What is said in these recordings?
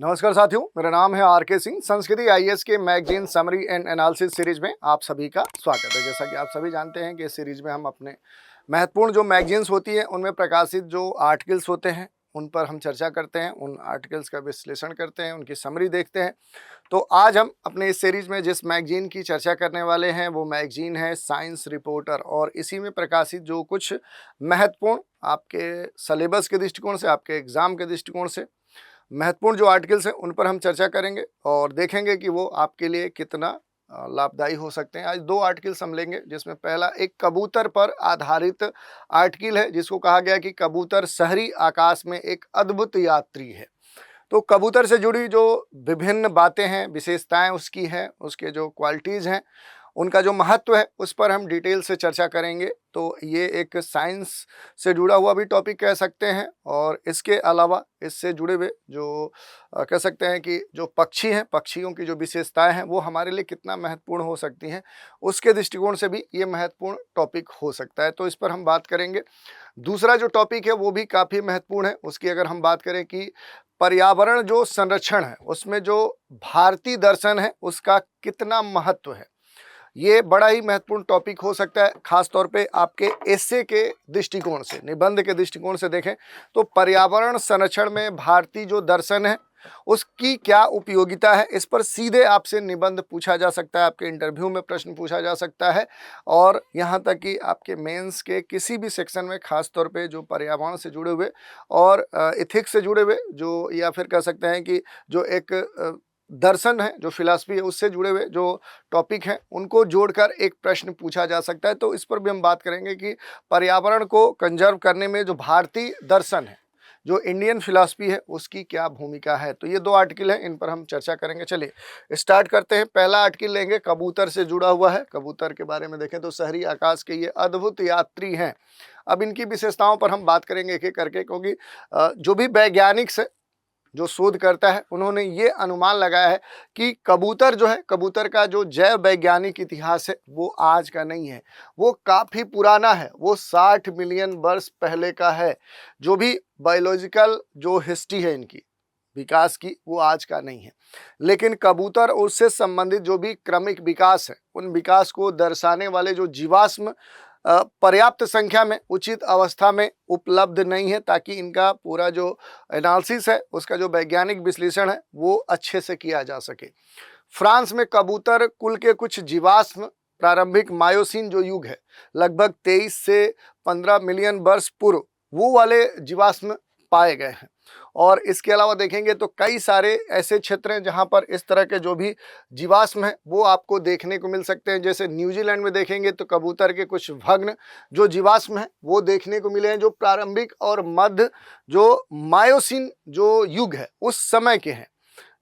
नमस्कार साथियों, मेरा नाम है आर.के. सिंह। संस्कृति आईएएस के magazine summary and analysis series में आप सभी का स्वागत है। जैसा कि आप सभी जानते हैं कि इस सीरीज में हम अपने महत्वपूर्ण जो मैगजीन्स होती हैं उनमें प्रकाशित जो आर्टिकल्स होते हैं उन पर हम चर्चा करते हैं, उन आर्टिकल्स का विश्लेषण करते हैं, उनकी समरी देखते हैं। तो आज हम अपने इस सीरीज में जिस मैगजीन की चर्चा करने वाले हैं वो मैगजीन है साइंस रिपोर्टर, और इसी में प्रकाशित जो कुछ महत्वपूर्ण आपके सिलेबस के दृष्टिकोण से, आपके एग्जाम के दृष्टिकोण से महत्वपूर्ण जो आर्टिकल्स हैं उन पर हम चर्चा करेंगे और देखेंगे कि वो आपके लिए कितना लाभदायी हो सकते हैं। आज दो आर्टिकल्स हम लेंगे, जिसमें पहला एक कबूतर पर आधारित आर्टिकल है जिसको कहा गया कि कबूतर शहरी आकाश में एक अद्भुत यात्री है। तो कबूतर से जुड़ी जो विभिन्न बातें हैं, विशेषताएं उसकी हैं, उसके जो क्वालिटीज़ हैं, उनका जो महत्व है उस पर हम डिटेल से चर्चा करेंगे। तो ये एक साइंस से जुड़ा हुआ भी टॉपिक कह सकते हैं, और इसके अलावा इससे जुड़े हुए जो कह सकते हैं कि जो पक्षी हैं, पक्षियों की जो विशेषताएं हैं वो हमारे लिए कितना महत्वपूर्ण हो सकती हैं, उसके दृष्टिकोण से भी ये महत्वपूर्ण टॉपिक हो सकता है। तो इस पर हम बात करेंगे। दूसरा जो टॉपिक है वो भी काफ़ी महत्वपूर्ण है। उसकी अगर हम बात करें कि पर्यावरण जो संरक्षण है उसमें जो भारतीय दर्शन है उसका कितना महत्व है, ये बड़ा ही महत्वपूर्ण टॉपिक हो सकता है। खास तौर पे आपके एसे के दृष्टिकोण से, निबंध के दृष्टिकोण से देखें तो पर्यावरण संरक्षण में भारतीय जो दर्शन है उसकी क्या उपयोगिता है, इस पर सीधे आपसे निबंध पूछा जा सकता है, आपके इंटरव्यू में प्रश्न पूछा जा सकता है। और यहाँ तक कि आपके मेंस के किसी भी सेक्शन में, खास तौर पे जो पर्यावरण से जुड़े हुए और इथिक्स से जुड़े हुए जो, या फिर कह सकते हैं कि जो एक दर्शन है, जो फिलॉसफी है, उससे जुड़े हुए जो टॉपिक हैं उनको जोड़कर एक प्रश्न पूछा जा सकता है। तो इस पर भी हम बात करेंगे कि पर्यावरण को कंजर्व करने में जो भारतीय दर्शन है, जो इंडियन फिलॉसफी है, उसकी क्या भूमिका है। तो ये दो आर्टिकल हैं, इन पर हम चर्चा करेंगे। चलिए स्टार्ट करते हैं। पहला आर्टिकल लेंगे, कबूतर से जुड़ा हुआ है। कबूतर के बारे में देखें तो शहरी आकाश के ये अद्भुत यात्री हैं। अब इनकी विशेषताओं पर हम बात करेंगे एक एक करके, क्योंकि जो भी वैज्ञानिक से जो शोध करता है उन्होंने ये अनुमान लगाया है कि कबूतर जो है, कबूतर का जो जैव वैज्ञानिक इतिहास है वो आज का नहीं है, वो काफ़ी पुराना है, वो 60 मिलियन वर्ष पहले का है। जो भी बायोलॉजिकल जो हिस्ट्री है इनकी विकास की, वो आज का नहीं है। लेकिन कबूतर और उससे संबंधित जो भी क्रमिक विकास है, उन विकास को दर्शाने वाले जो जीवाश्म पर्याप्त संख्या में, उचित अवस्था में उपलब्ध नहीं है, ताकि इनका पूरा जो एनालिसिस है, उसका जो वैज्ञानिक विश्लेषण है वो अच्छे से किया जा सके। फ्रांस में कबूतर कुल के कुछ जीवाश्म प्रारंभिक मायोसीन जो युग है, लगभग 23 से 15 मिलियन वर्ष पूर्व, वो वाले जीवाश्म पाए गए हैं। और इसके अलावा देखेंगे तो कई सारे ऐसे क्षेत्र हैं जहां पर इस तरह के जो भी जीवाश्म हैं वो आपको देखने को मिल सकते हैं। जैसे न्यूजीलैंड में देखेंगे तो कबूतर के कुछ भग्न जो जीवाश्म हैं वो देखने को मिले हैं, जो प्रारंभिक और मध्य जो मायोसीन जो युग है उस समय के हैं।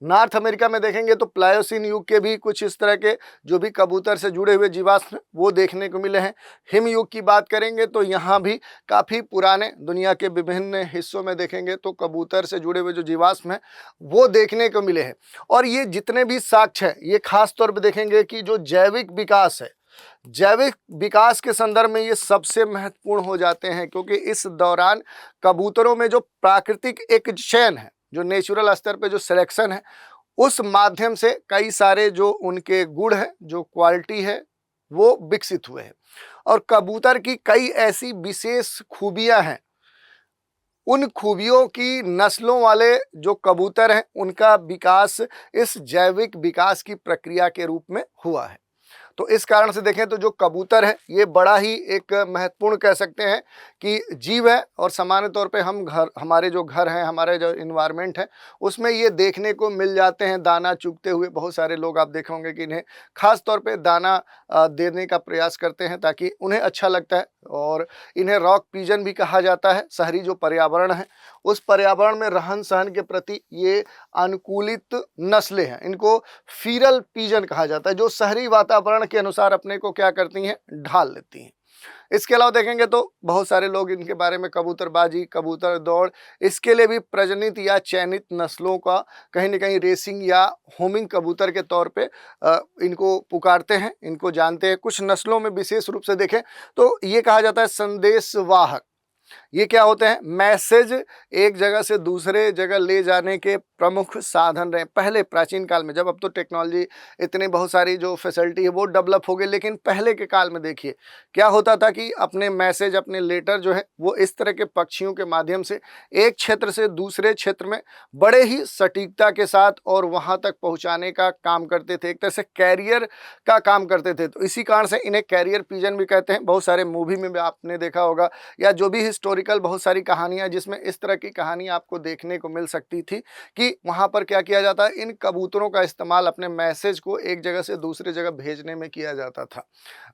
नॉर्थ अमेरिका में देखेंगे तो प्लायोसीन युग के भी कुछ इस तरह के जो भी कबूतर से जुड़े हुए जीवाश्म वो देखने को मिले हैं। हिम युग की बात करेंगे तो यहाँ भी काफ़ी पुराने दुनिया के विभिन्न हिस्सों में देखेंगे तो कबूतर से जुड़े हुए जो जीवाश्म हैं वो देखने को मिले हैं। और ये जितने भी साक्ष्य हैं, ये खास तौर पर देखेंगे कि जो जैविक विकास है, जैविक विकास के संदर्भ में ये सबसे महत्वपूर्ण हो जाते हैं, क्योंकि इस दौरान कबूतरों में जो प्राकृतिक एक चयन है, जो नेचुरल स्तर पे जो सिलेक्शन है, उस माध्यम से कई सारे जो उनके गुण है, जो क्वालिटी है, वो विकसित हुए हैं। और कबूतर की कई ऐसी विशेष खूबियां हैं, उन खूबियों की नस्लों वाले जो कबूतर हैं उनका विकास इस जैविक विकास की प्रक्रिया के रूप में हुआ है। तो इस कारण से देखें तो जो कबूतर है ये बड़ा ही एक महत्वपूर्ण कह सकते हैं कि जीव है। और सामान्य तौर पे हम हमारे जो घर हैं, हमारे जो इन्वायरमेंट है, उसमें ये देखने को मिल जाते हैं दाना चुगते हुए। बहुत सारे लोग आप देखे होंगे कि इन्हें खास तौर पे दाना देने का प्रयास करते हैं ताकि उन्हें अच्छा लगता है। और इन्हें रॉक पीजन भी कहा जाता है। शहरी जो पर्यावरण है उस पर्यावरण में रहन सहन के प्रति ये अनुकूलित नस्लें हैं। इनको फीरल पीजन कहा जाता है, जो शहरी वातावरण के अनुसार अपने को क्या करती हैं, ढाल लेती हैं। इसके अलावा देखेंगे तो बहुत सारे लोग इनके बारे में कबूतरबाजी, कबूतर दौड़, इसके लिए भी प्रजनित या चयनित नस्लों का कहीं न कहीं रेसिंग या होमिंग कबूतर के तौर पे इनको पुकारते हैं, इनको जानते हैं। कुछ नस्लों में विशेष रूप से देखें तो ये कहा जाता है संदेशवाहक। ये क्या होते हैं? मैसेज एक जगह से दूसरे जगह ले जाने के प्रमुख साधन रहे पहले प्राचीन काल में। जब अब तो टेक्नोलॉजी इतनी बहुत सारी जो फैसिलिटी है वो डेवलप हो गई, लेकिन पहले के काल में देखिए क्या होता था कि अपने मैसेज, अपने लेटर जो है वो इस तरह के पक्षियों के माध्यम से एक क्षेत्र से दूसरे क्षेत्र में बड़े ही सटीकता के साथ और वहां तक पहुंचाने का काम करते थे। एक तरह से कैरियर का काम करते थे। तो इसी कारण से इन्हें कैरियर पिजन भी कहते हैं। बहुत सारे मूवी में भी आपने देखा होगा, या जो भी हिस्टोरिकल बहुत सारी कहानियां जिसमें इस तरह की कहानी आपको देखने को मिल सकती थी कि वहां पर क्या किया जाता है, इन कबूतरों का इस्तेमाल अपने मैसेज को एक जगह से दूसरी जगह भेजने में किया जाता था।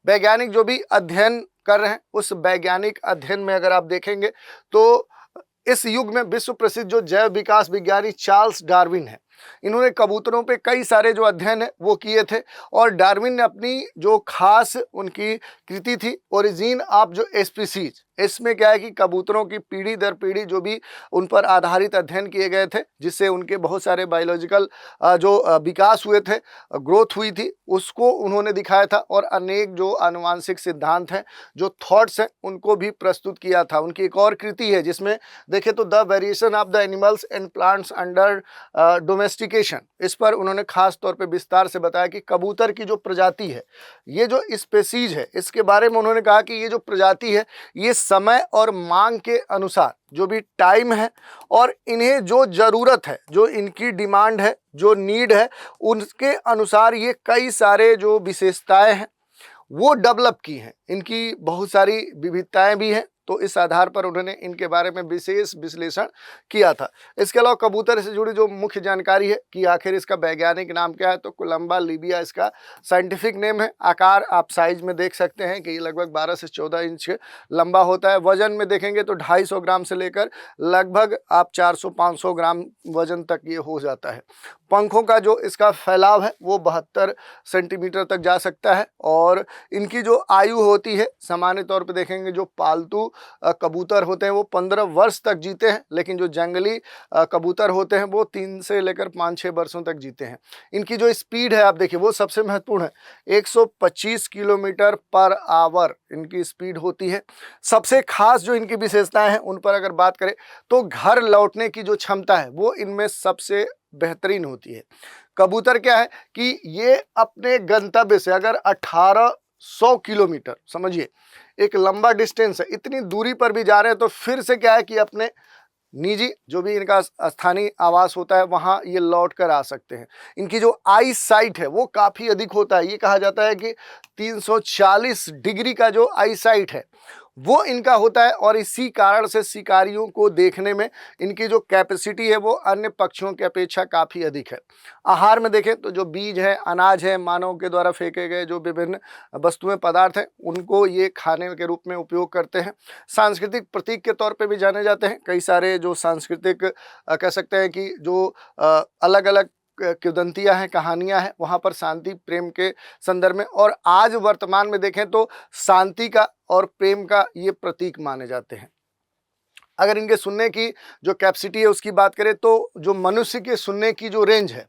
वैज्ञानिक जो भी अध्ययन कर रहे हैं, उस वैज्ञानिक अध्ययन में अगर आप देखेंगे तो इस युग में विश्व प्रसिद्ध जो जैव विकास विज्ञानी चार्ल्स डार्विन है, इन्होंने कबूतरों पे कई सारे जो अध्ययन है वो किए थे। और डार्विन ने अपनी जो खास उनकी कृति थी ओरिजिन ऑफ जो स्पीसीज, इसमें क्या है कि कबूतरों की पीढ़ी दर पीढ़ी जो भी उन पर आधारित अध्ययन किए गए थे, जिससे उनके बहुत सारे बायोलॉजिकल जो विकास हुए थे, ग्रोथ हुई थी, उसको उन्होंने दिखाया था। और अनेक जो आनुवांशिक सिद्धांत हैं, जो थॉट्स हैं, उनको भी प्रस्तुत किया था। उनकी एक और कृति है जिसमें देखें तो the variation of the animals and plants under domestication, इस पर उन्होंने खास तौर पे विस्तार से बताया कि कबूतर की जो प्रजाति है, ये जो स्पेसीज है, इसके बारे में उन्होंने कहा कि ये जो प्रजाति है ये समय और मांग के अनुसार जो भी टाइम है और इन्हें जो ज़रूरत है, जो इनकी डिमांड है, जो नीड है, उनके अनुसार ये कई सारे जो विशेषताएं हैं वो डेवलप की हैं। इनकी बहुत सारी विविधताएं भी हैं, तो इस आधार पर उन्होंने इनके बारे में विशेष विश्लेषण किया था। इसके अलावा कबूतर से जुड़ी जो मुख्य जानकारी है कि आखिर इसका वैज्ञानिक नाम क्या है, तो कोलंबा लिबिया इसका साइंटिफिक नेम है। आकार आप साइज में देख सकते हैं कि ये लगभग 12 से 14 इंच लंबा होता है। वजन में देखेंगे तो 250 ग्राम से लेकर लगभग आप 400-500 ग्राम वजन तक ये हो जाता है। पंखों का जो इसका फैलाव है वो 72 सेंटीमीटर तक जा सकता है। और इनकी जो आयु होती है, सामान्य तौर पे देखेंगे जो पालतू कबूतर होते हैं वो 15 वर्ष तक जीते हैं, लेकिन जो जंगली कबूतर होते हैं वो 3 से लेकर 5-6 वर्षों तक जीते हैं। इनकी जो स्पीड है आप देखिए वो सबसे महत्वपूर्ण है, 125 किलोमीटर पर आवर इनकी स्पीड होती है। सबसे खास जो इनकी विशेषताएं हैं उन पर अगर बात करें तो घर लौटने की जो क्षमता है वो इनमें सबसे बेहतरीन होती है। कबूतर क्या है कि ये अपने गंतव्य से अगर 1800 किलोमीटर, समझिए एक लंबा डिस्टेंस है, इतनी दूरी पर भी जा रहे हैं तो फिर से क्या है कि अपने निजी जो भी इनका स्थानीय आवास होता है वहाँ ये लौट कर आ सकते हैं। इनकी जो आई साइट है वो काफ़ी अधिक होता है। ये कहा जाता है कि 340 डिग्री का जो आई साइट है वो इनका होता है, और इसी कारण से शिकारियों को देखने में इनकी जो कैपेसिटी है वो अन्य पक्षियों की अपेक्षा काफ़ी अधिक है। आहार में देखें तो जो बीज है, अनाज है, मानव के द्वारा फेंके गए जो विभिन्न वस्तुएं, पदार्थ हैं, उनको ये खाने के रूप में उपयोग करते हैं। सांस्कृतिक प्रतीक के तौर पे भी जाने जाते हैं। कई सारे जो सांस्कृतिक कह सकते हैं कि जो अलग अलग किंवदंतियां हैं, कहानियां हैं, वहाँ पर शांति प्रेम के संदर्भ में, और आज वर्तमान में देखें तो शांति का और प्रेम का ये प्रतीक माने जाते हैं। अगर इनके सुनने की जो कैपेसिटी है उसकी बात करें तो जो मनुष्य के सुनने की जो रेंज है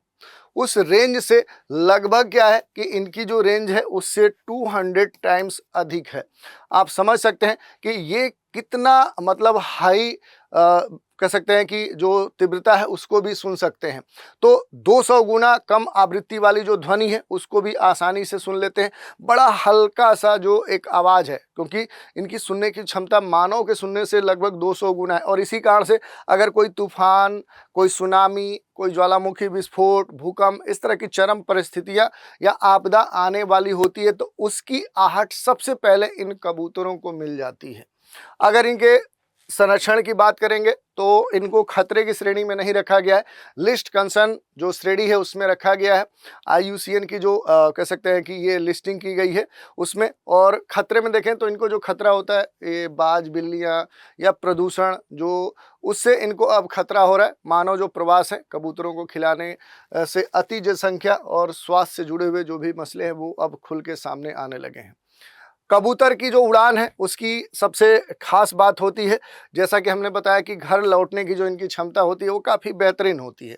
उस रेंज से लगभग क्या है कि इनकी जो रेंज है उससे 200 टाइम्स अधिक है। आप समझ सकते हैं कि ये कितना मतलब हाई कह सकते हैं कि जो तीव्रता है उसको भी सुन सकते हैं। तो 200 गुना कम आवृत्ति वाली जो ध्वनि है उसको भी आसानी से सुन लेते हैं। बड़ा हल्का सा जो एक आवाज़ है, क्योंकि इनकी सुनने की क्षमता मानव के सुनने से लगभग 200 गुना है। और इसी कारण से अगर कोई तूफान, कोई सुनामी, कोई ज्वालामुखी विस्फोट, भूकंप, इस तरह की चरम परिस्थितियाँ या आपदा आने वाली होती है तो उसकी आहट सबसे पहले इन कबूतरों को मिल जाती है। अगर इनके संरक्षण की बात करेंगे तो इनको खतरे की श्रेणी में नहीं रखा गया है, लिस्ट कंसर्न जो श्रेणी है उसमें रखा गया है। IUCN की जो कह सकते हैं कि ये लिस्टिंग की गई है उसमें। और खतरे में देखें तो इनको जो खतरा होता है ये बाज, बिल्लियाँ या प्रदूषण, जो उससे इनको अब खतरा हो रहा है। मानव जो प्रवास है, कबूतरों को खिलाने से अति जनसंख्या और स्वास्थ्य से जुड़े हुए जो भी मसले हैं वो अब खुल के सामने आने लगे हैं। कबूतर की जो उड़ान है उसकी सबसे खास बात होती है, जैसा कि हमने बताया कि घर लौटने की जो इनकी क्षमता होती है वो काफ़ी बेहतरीन होती है।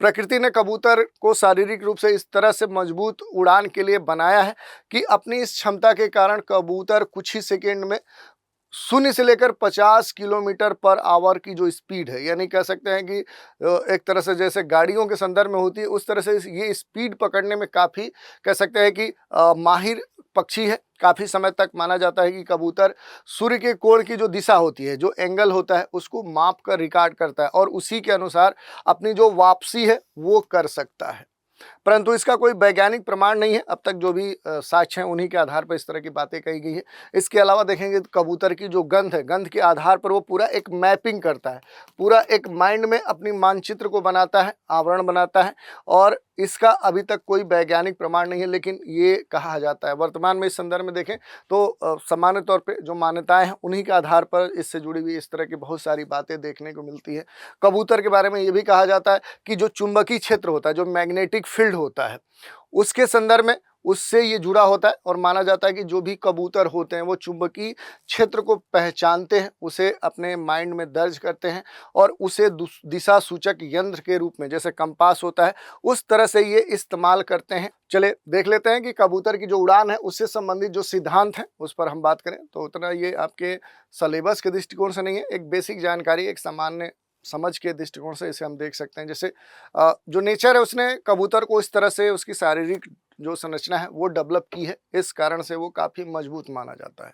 प्रकृति ने कबूतर को शारीरिक रूप से इस तरह से मजबूत उड़ान के लिए बनाया है कि अपनी इस क्षमता के कारण कबूतर कुछ ही सेकेंड में शून्य से लेकर 50 किलोमीटर पर आवर की जो स्पीड है, यानी कह सकते हैं कि एक तरह से जैसे गाड़ियों के संदर्भ में होती है, उस तरह से ये स्पीड पकड़ने में काफ़ी कह सकते हैं कि माहिर पक्षी है। काफ़ी समय तक माना जाता है कि कबूतर सूर्य के कोण की जो दिशा होती है, जो एंगल होता है, उसको माप कर रिकॉर्ड करता है और उसी के अनुसार अपनी जो वापसी है वो कर सकता है। परंतु इसका कोई वैज्ञानिक प्रमाण नहीं है। अब तक जो भी साक्ष्य हैं उन्हीं के आधार पर इस तरह की बातें कही गई है। इसके अलावा देखेंगे तो कबूतर की जो गंध है, गंध के आधार पर वो पूरा एक मैपिंग करता है, पूरा एक माइंड में अपनी मानचित्र को बनाता है, आवरण बनाता है और इसका अभी तक कोई वैज्ञानिक प्रमाण नहीं है, लेकिन ये कहा जाता है। वर्तमान में इस संदर्भ में देखें तो सामान्य तौर पे जो मान्यताएं हैं उन्हीं के आधार पर इससे जुड़ी हुई इस तरह की बहुत सारी बातें देखने को मिलती है। कबूतर के बारे में ये भी कहा जाता है कि जो चुंबकीय क्षेत्र होता है, जो मैग्नेटिक फील्ड होता है, उसके संदर्भ में उससे ये जुड़ा होता है और माना जाता है कि जो भी कबूतर होते हैं वो चुंबकीय क्षेत्र को पहचानते हैं, उसे अपने माइंड में दर्ज करते हैं और उसे दिशा सूचक यंत्र के रूप में, जैसे कंपास होता है, उस तरह से ये इस्तेमाल करते हैं। चले देख लेते हैं कि कबूतर की जो उड़ान है उससे संबंधित जो सिद्धांत हैं उस पर हम बात करें तो उतना ये आपके सिलेबस के दृष्टिकोण से नहीं है, एक बेसिक जानकारी, एक सामान्य समझ के दृष्टिकोण से इसे हम देख सकते हैं। जैसे जो नेचर है उसने कबूतर को इस तरह से उसकी शारीरिक जो संरचना है वो डेवलप की है, इस कारण से वो काफ़ी मजबूत माना जाता है।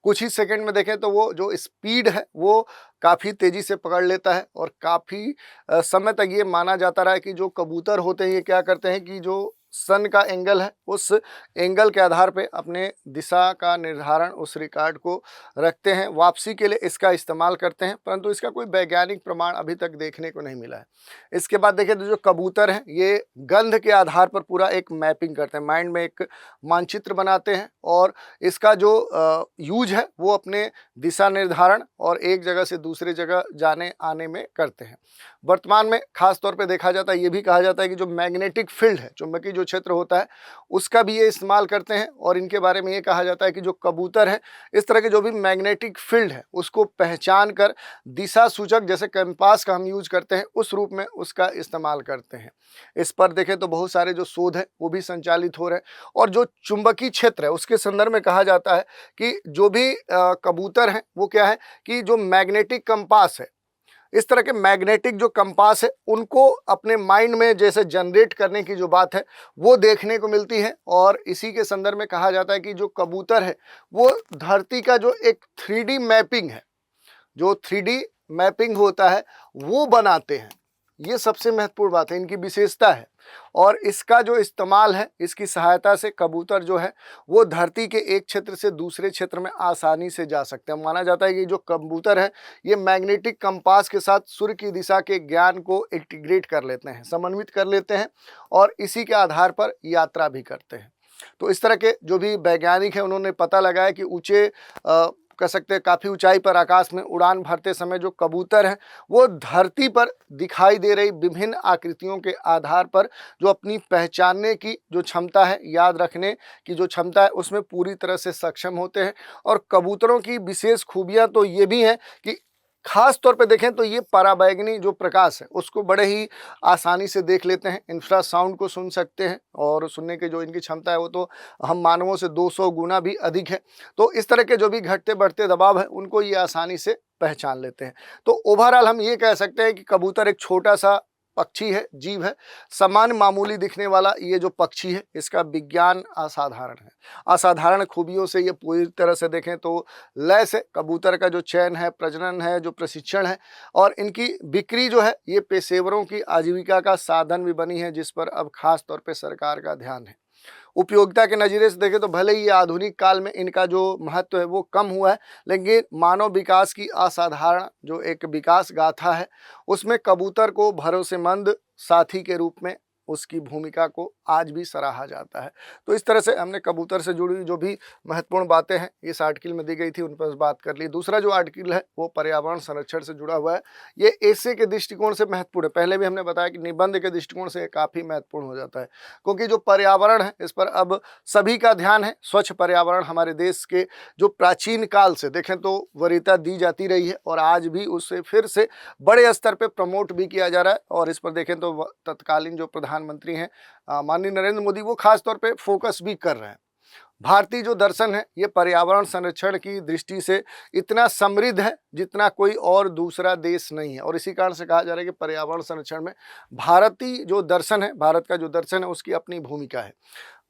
कुछ ही सेकंड में देखें तो वो जो स्पीड है वो काफ़ी तेज़ी से पकड़ लेता है और काफ़ी समय तक ये माना जाता रहा है कि जो कबूतर होते हैं ये क्या करते हैं कि जो सन का एंगल है उस एंगल के आधार पे अपने दिशा का निर्धारण उस रिकॉर्ड को रखते हैं, वापसी के लिए इसका इस्तेमाल करते हैं, परंतु इसका कोई वैज्ञानिक प्रमाण अभी तक देखने को नहीं मिला है। इसके बाद देखें तो जो कबूतर हैं ये गंध के आधार पर पूरा एक मैपिंग करते हैं, माइंड में एक मानचित्र बनाते हैं और इसका जो यूज है वो अपने दिशा निर्धारण और एक जगह से दूसरी जगह जाने आने में करते हैं। वर्तमान में खास तौर पे देखा जाता है, ये भी कहा जाता है कि जो मैग्नेटिक फील्ड है, चुंबकीय जो क्षेत्र होता है, उसका भी ये इस्तेमाल करते हैं और इनके बारे में ये कहा जाता है कि जो कबूतर है इस तरह के जो भी मैग्नेटिक फील्ड है उसको पहचान कर दिशा सूचक, जैसे कंपास का हम यूज करते हैं, उस रूप में उसका इस्तेमाल करते हैं। इस पर देखें तो बहुत सारे जो शोध है वो भी संचालित हो रहे हैं और जो चुंबकीय क्षेत्र है उसके संदर्भ में कहा जाता है कि जो भी कबूतर हैं वो क्या है कि जो मैग्नेटिक कंपास है, इस तरह के मैग्नेटिक जो कंपास है उनको अपने माइंड में जैसे जनरेट करने की जो बात है वो देखने को मिलती है और इसी के संदर्भ में कहा जाता है कि जो कबूतर है वो धरती का जो एक 3D मैपिंग है, जो 3D मैपिंग होता है वो बनाते हैं। ये सबसे महत्वपूर्ण बात है, इनकी विशेषता है और इसका जो इस्तेमाल है, इसकी सहायता से कबूतर जो है वो धरती के एक क्षेत्र से दूसरे क्षेत्र में आसानी से जा सकते हैं। माना जाता है कि जो कबूतर है ये मैग्नेटिक कंपास के साथ सूर्य की दिशा के ज्ञान को इंटीग्रेट कर लेते हैं, समन्वित कर लेते हैं और इसी के आधार पर यात्रा भी करते हैं। तो इस तरह के जो भी वैज्ञानिक हैं उन्होंने पता लगाया कि ऊंचे कह सकते हैं काफ़ी ऊंचाई पर आकाश में उड़ान भरते समय जो कबूतर हैं वो धरती पर दिखाई दे रही विभिन्न आकृतियों के आधार पर जो अपनी पहचानने की जो क्षमता है, याद रखने की जो क्षमता है, उसमें पूरी तरह से सक्षम होते हैं। और कबूतरों की विशेष खूबियां तो ये भी हैं कि खास तौर पे देखें तो ये पराबैंगनी जो प्रकाश है उसको बड़े ही आसानी से देख लेते हैं, इंफ्रासाउंड को सुन सकते हैं और सुनने की जो इनकी क्षमता है वो तो हम मानवों से 200 गुना भी अधिक है। तो इस तरह के जो भी घटते बढ़ते दबाव है उनको ये आसानी से पहचान लेते हैं। तो ओवरऑल हम ये कह सकते हैं कि कबूतर एक छोटा सा पक्षी है, जीव है, सामान्य मामूली दिखने वाला ये जो पक्षी है इसका विज्ञान असाधारण है। असाधारण खूबियों से ये पूरी तरह से देखें तो लैस है। कबूतर का जो चयन है, प्रजनन है, जो प्रशिक्षण है और इनकी बिक्री जो है ये पेशेवरों की आजीविका का साधन भी बनी है, जिस पर अब खास तौर पे सरकार का ध्यान है। उपयोगिता के नज़रिए से देखें तो भले ही आधुनिक काल में इनका जो महत्व है वो कम हुआ है, लेकिन मानव विकास की असाधारण जो एक विकास गाथा है उसमें कबूतर को भरोसेमंद साथी के रूप में उसकी भूमिका को आज भी सराहा जाता है। तो इस तरह से हमने कबूतर से जुड़ी जो भी महत्वपूर्ण बातें हैं इस आर्टिकल में दी गई थी उन पर बात कर ली। दूसरा जो आर्टिकल है वो पर्यावरण संरक्षण से जुड़ा हुआ है। ये ऐसे के दृष्टिकोण से महत्वपूर्ण है। पहले भी हमने बताया कि निबंध के दृष्टिकोण से काफ़ी महत्वपूर्ण हो जाता है, क्योंकि जो पर्यावरण है इस पर अब सभी का ध्यान है। स्वच्छ पर्यावरण हमारे देश के जो प्राचीन काल से देखें तो वरीयता दी जाती रही है और आज भी उससे फिर से बड़े स्तर पर प्रमोट भी किया जा रहा है। और इस पर देखें तो तत्कालीन जो प्रधानमंत्री हैं माननीय नरेंद्र मोदी, वो खास तौर पे फोकस भी कर रहे हैं। भारतीय जो दर्शन है ये पर्यावरण संरक्षण की दृष्टि से इतना समृद्ध है जितना कोई और दूसरा देश नहीं है। और इसी कारण से कहा जा रहा है कि पर्यावरण संरक्षण में भारतीय जो दर्शन है, भारत का जो दर्शन है उसकी अपनी भूमिका है।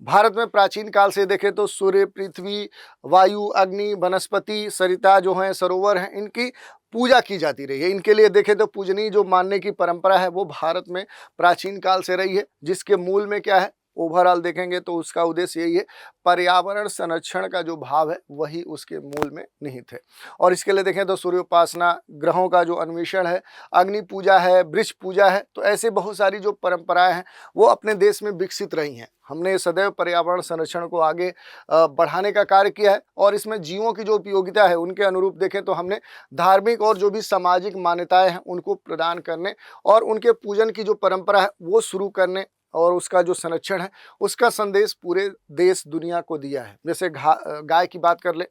भारत में प्राचीन काल से देखें तो सूर्य, पृथ्वी, वायु, अग्नि, वनस्पति, सरिता जो हैं, सरोवर हैं, इनकी पूजा की जाती रही है। इनके लिए देखें तो पूजनीय जो मानने की परंपरा है वो भारत में प्राचीन काल से रही है, जिसके मूल में क्या है, ओवरऑल देखेंगे तो उसका उद्देश्य यही है, पर्यावरण संरक्षण का जो भाव है वही उसके मूल में निहित है। और इसके लिए देखें तो सूर्योपासना, ग्रहों का जो अन्वेषण है, अग्नि पूजा है, वृक्ष पूजा है, तो ऐसे बहुत सारी जो परंपराएं हैं वो अपने देश में विकसित रही हैं। हमने सदैव पर्यावरण संरक्षण को आगे बढ़ाने का कार्य किया है और इसमें जीवों की जो उपयोगिता है उनके अनुरूप देखें तो हमने धार्मिक और जो भी सामाजिक मान्यताएं हैं उनको प्रदान करने और उनके पूजन की जो परंपरा है वो शुरू करने और उसका जो संरक्षण है उसका संदेश पूरे देश दुनिया को दिया है। जैसे गाय की बात कर ले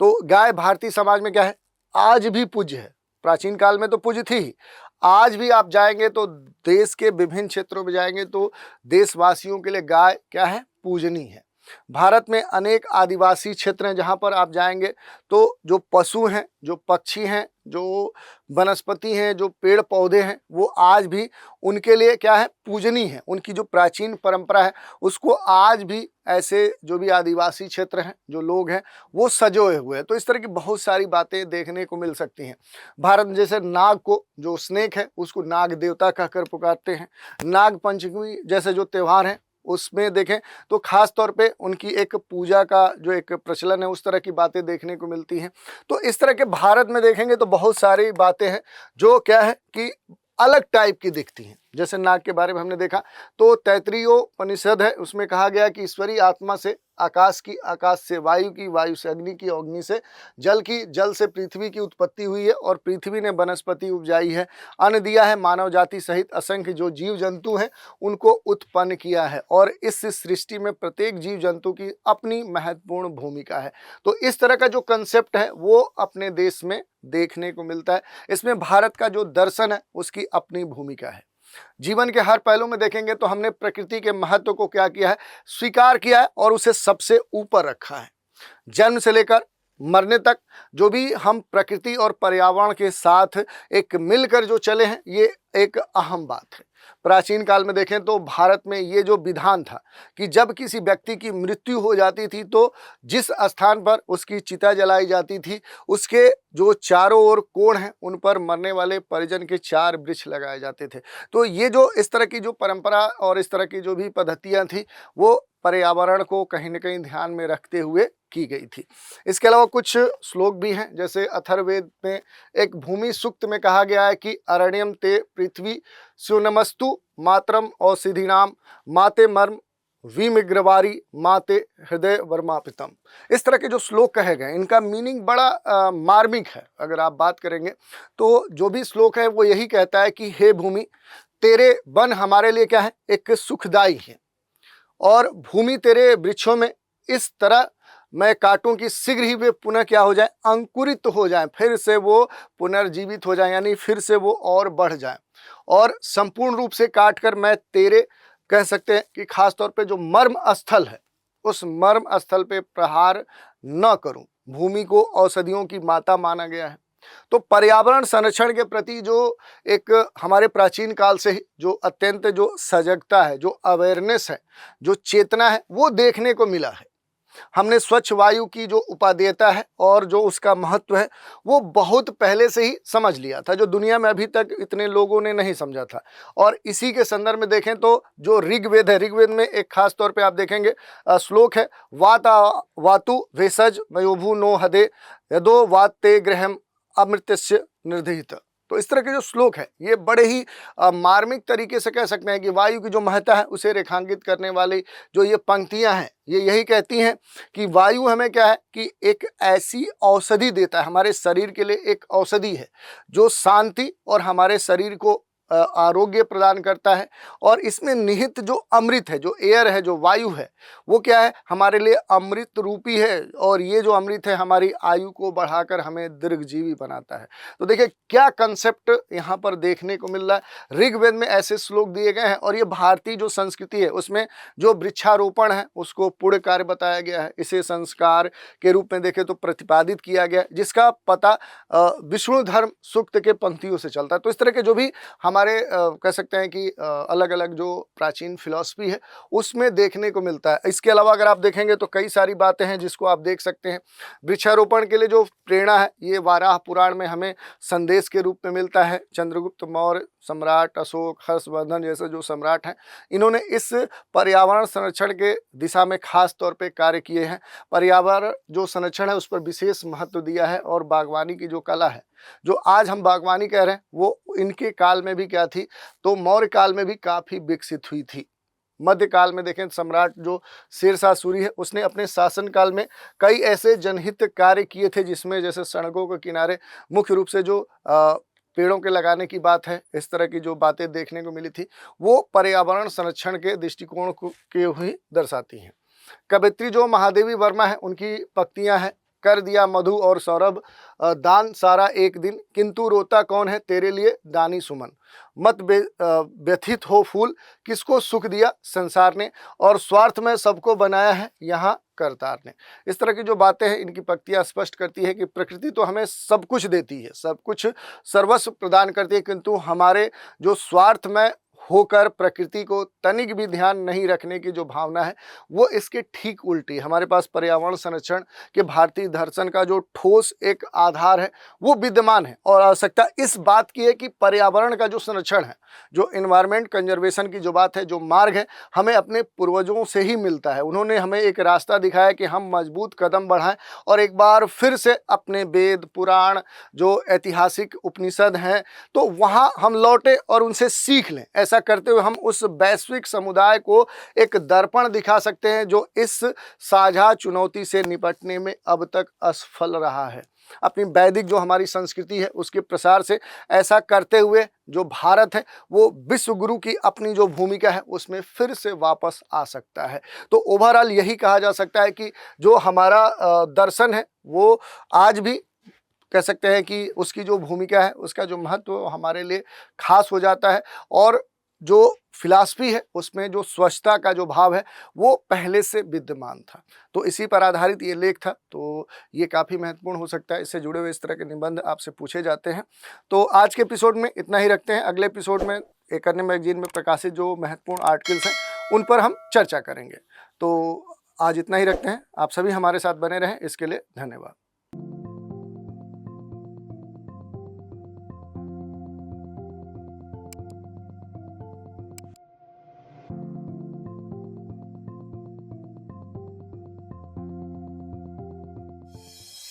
तो गाय भारतीय समाज में क्या है, आज भी पूज्य है। प्राचीन काल में तो पूज्य थी ही, आज भी आप जाएंगे तो देश के विभिन्न क्षेत्रों में जाएंगे तो देशवासियों के लिए गाय क्या है, पूजनीय है। भारत में अनेक आदिवासी क्षेत्र हैं जहाँ पर आप जाएंगे तो जो पशु हैं, जो पक्षी हैं, जो वनस्पति हैं, जो पेड़ पौधे हैं, वो आज भी उनके लिए क्या है, पूजनीय है। उनकी जो प्राचीन परंपरा है उसको आज भी ऐसे जो भी आदिवासी क्षेत्र हैं, जो लोग हैं, वो सजोए हुए हैं। तो इस तरह की बहुत सारी बातें देखने को मिल सकती हैं। भारत में जैसे नाग को, जो स्नेक है, उसको नाग देवता कहकर पुकारते हैं। नाग पंचमी जैसे जो त्यौहार हैं उसमें देखें तो खास तौर पे उनकी एक पूजा का जो एक प्रचलन है उस तरह की बातें देखने को मिलती हैं। तो इस तरह के भारत में देखेंगे तो बहुत सारी बातें हैं जो क्या है कि अलग टाइप की दिखती हैं। जैसे नाग के बारे में हमने देखा तो तैत्तिरीयोपनिषद है, उसमें कहा गया कि ईश्वरीय आत्मा से आकाश की, आकाश से वायु की, वायु से अग्नि की, अग्नि से जल की, जल से पृथ्वी की उत्पत्ति हुई है और पृथ्वी ने वनस्पति उपजाई है, अन्न दिया है, मानव जाति सहित असंख्य जो जीव जंतु हैं उनको उत्पन्न किया है और इस सृष्टि में प्रत्येक जीव जंतु की अपनी महत्वपूर्ण भूमिका है। तो इस तरह का जो कंसेप्ट है वो अपने देश में देखने को मिलता है। इसमें भारत का जो दर्शन है उसकी अपनी भूमिका है। जीवन के हर पहलू में देखेंगे तो हमने प्रकृति के महत्व को क्या किया है, स्वीकार किया है और उसे सबसे ऊपर रखा है। जन्म से लेकर मरने तक जो भी हम प्रकृति और पर्यावरण के साथ एक मिलकर जो चले हैं ये एक अहम बात है। प्राचीन काल में देखें तो भारत में ये जो विधान था कि जब किसी व्यक्ति की मृत्यु हो जाती थी तो जिस स्थान पर उसकी चिता जलाई जाती थी उसके जो चारों ओर कोण हैं उन पर मरने वाले परिजन के 4 वृक्ष लगाए जाते थे। तो ये जो इस तरह की जो परंपरा और इस तरह की जो भी पद्धतियाँ थी वो पर्यावरण को कहीं न कहीं ध्यान में रखते हुए की गई थी। इसके अलावा कुछ श्लोक भी हैं, जैसे अथर्ववेद में एक भूमि सूक्त में कहा गया है कि अरण्यम ते पृथ्वी स्युनमस्तु मातरम औषधीनाम माते मर्म विमिग्रवारी माते हृदय वर्मापितम। इस तरह के जो श्लोक कहे गए इनका मीनिंग बड़ा मार्मिक है। अगर आप बात करेंगे तो जो भी श्लोक है वो यही कहता है कि हे भूमि, तेरे वन हमारे लिए क्या है, एक सुखदाई है और भूमि तेरे वृक्षों में इस तरह मैं काटूं कि शीघ्र ही वे पुनः क्या हो जाए, अंकुरित हो जाएं, फिर से वो पुनर्जीवित हो जाएं, यानी फिर से वो और बढ़ जाएं। और संपूर्ण रूप से काट कर मैं तेरे कह सकते हैं कि खास तौर पे जो मर्म स्थल है उस मर्म स्थल पे प्रहार न करूं। भूमि को औषधियों की माता माना गया है। तो पर्यावरण संरक्षण के प्रति जो एक हमारे प्राचीन काल से ही जो अत्यंत जो सजगता है, जो अवेयरनेस है, जो चेतना है वो देखने को मिला है। हमने स्वच्छ वायु की जो उपादेयता है और जो उसका महत्व है वो बहुत पहले से ही समझ लिया था, जो दुनिया में अभी तक इतने लोगों ने नहीं समझा था। और इसी के संदर्भ में देखें तो जो ऋग्वेद है, ऋग्वेद में एक खास तौर पे आप देखेंगे श्लोक है, वाता वातु भेषज मयोभू नो हदे यदो वाते ग्रहम अमृतस्य निर्धित। तो इस तरह के जो श्लोक है ये बड़े ही मार्मिक तरीके से कह सकते हैं कि वायु की जो महत्ता है उसे रेखांकित करने वाली जो ये पंक्तियां हैं ये यही कहती हैं कि वायु हमें क्या है कि एक ऐसी औषधि देता है, हमारे शरीर के लिए एक औषधि है जो शांति और हमारे शरीर को आरोग्य प्रदान करता है। और इसमें निहित जो अमृत है, जो एयर है, जो वायु है, वो क्या है, हमारे लिए अमृत रूपी है। और ये जो अमृत है हमारी आयु को बढ़ाकर हमें दीर्घजीवी बनाता है। तो देखिए क्या कंसेप्ट यहाँ पर देखने को मिल रहा है। ऋग्वेद में ऐसे श्लोक दिए गए हैं और ये भारतीय जो संस्कृति है उसमें जो वृक्षारोपण है उसको पुण्य कार्य बताया गया है। इसे संस्कार के रूप में देखें तो प्रतिपादित किया गया, जिसका पता विष्णु धर्म सूक्त के पंक्तियों से चलता है। तो इस तरह के जो भी हमारे कह सकते हैं कि अलग अलग जो प्राचीन फिलॉसफी है उसमें देखने को मिलता है। इसके अलावा अगर आप देखेंगे तो कई सारी बातें हैं जिसको आप देख सकते हैं। वृक्षारोपण के लिए जो प्रेरणा है ये वाराह पुराण में हमें संदेश के रूप में मिलता है। चंद्रगुप्त मौर्य, सम्राट अशोक, हर्षवर्धन जैसे जो सम्राट हैं, इन्होंने इस पर्यावरण संरक्षण के दिशा में खास तौर पे कार्य किए हैं। पर्यावरण जो संरक्षण है उस पर विशेष महत्व दिया है। और बागवानी की जो कला है, जो आज हम बागवानी कह रहे हैं, वो इनके काल में भी क्या थी, तो मौर्य काल में भी काफ़ी विकसित हुई थी। मध्यकाल में देखें सम्राट जो शेरशाह सूरी है उसने अपने शासनकाल में कई ऐसे जनहित कार्य किए थे, जिसमें जैसे सड़कों के किनारे मुख्य रूप से जो पेड़ों के लगाने की बात है, इस तरह की जो बातें देखने को मिली थी वो पर्यावरण संरक्षण के दृष्टिकोण को के ही दर्शाती हैं। कवयित्री जो महादेवी वर्मा है उनकी पंक्तियां हैं, कर दिया मधु और सौरभ दान सारा एक दिन, किंतु रोता कौन है तेरे लिए दानी सुमन, मत व्यथित हो फूल किसको सुख दिया संसार ने, और स्वार्थ में सबको बनाया है यहाँ करतार ने। इस तरह की जो बातें हैं इनकी पंक्तियां स्पष्ट करती है कि प्रकृति तो हमें सब कुछ देती है, सब कुछ सर्वस्व प्रदान करती है, किंतु हमारे जो स्वार्थ में होकर प्रकृति को तनिक भी ध्यान नहीं रखने की जो भावना है वो इसके ठीक उल्टी। हमारे पास पर्यावरण संरक्षण के भारतीय दर्शन का जो ठोस एक आधार है वो विद्यमान है। और आवश्यकता इस बात की है कि पर्यावरण का जो संरक्षण है, जो इन्वायरमेंट कंजर्वेशन की जो बात है, जो मार्ग है, हमें अपने पूर्वजों से ही मिलता है। उन्होंने हमें एक रास्ता दिखाया कि हम मजबूत कदम बढ़ाएं और एक बार फिर से अपने वेद पुराण जो ऐतिहासिक उपनिषद हैं तो वहाँ हम लौटे और उनसे सीख लें। ऐसा करते हुए हम उस वैश्विक समुदाय को एक दर्पण दिखा सकते हैं जो इस साझा चुनौती से निपटने में अब तक असफल रहा है। अपनी वैदिक जो हमारी संस्कृति है उसके प्रसार से ऐसा करते हुए जो भारत है वो विश्व गुरु की अपनी जो भूमिका है उसमें फिर से वापस आ सकता है। तो ओवरऑल यही कहा जा सकता है कि जो हमारा दर्शन है वो आज भी कह सकते हैं कि उसकी जो भूमिका है, उसका जो महत्व हमारे लिए खास हो जाता है। और जो फिलॉसफी है उसमें जो स्वच्छता का जो भाव है वो पहले से विद्यमान था। तो इसी पर आधारित ये लेख था। तो ये काफ़ी महत्वपूर्ण हो सकता है, इससे जुड़े हुए इस तरह के निबंध आपसे पूछे जाते हैं। तो आज के एपिसोड में इतना ही रखते हैं। अगले एपिसोड में एक अन्य मैगजीन में प्रकाशित जो महत्वपूर्ण आर्टिकल्स हैं उन पर हम चर्चा करेंगे। तो आज इतना ही रखते हैं। आप सभी हमारे साथ बने रहें, इसके लिए धन्यवाद।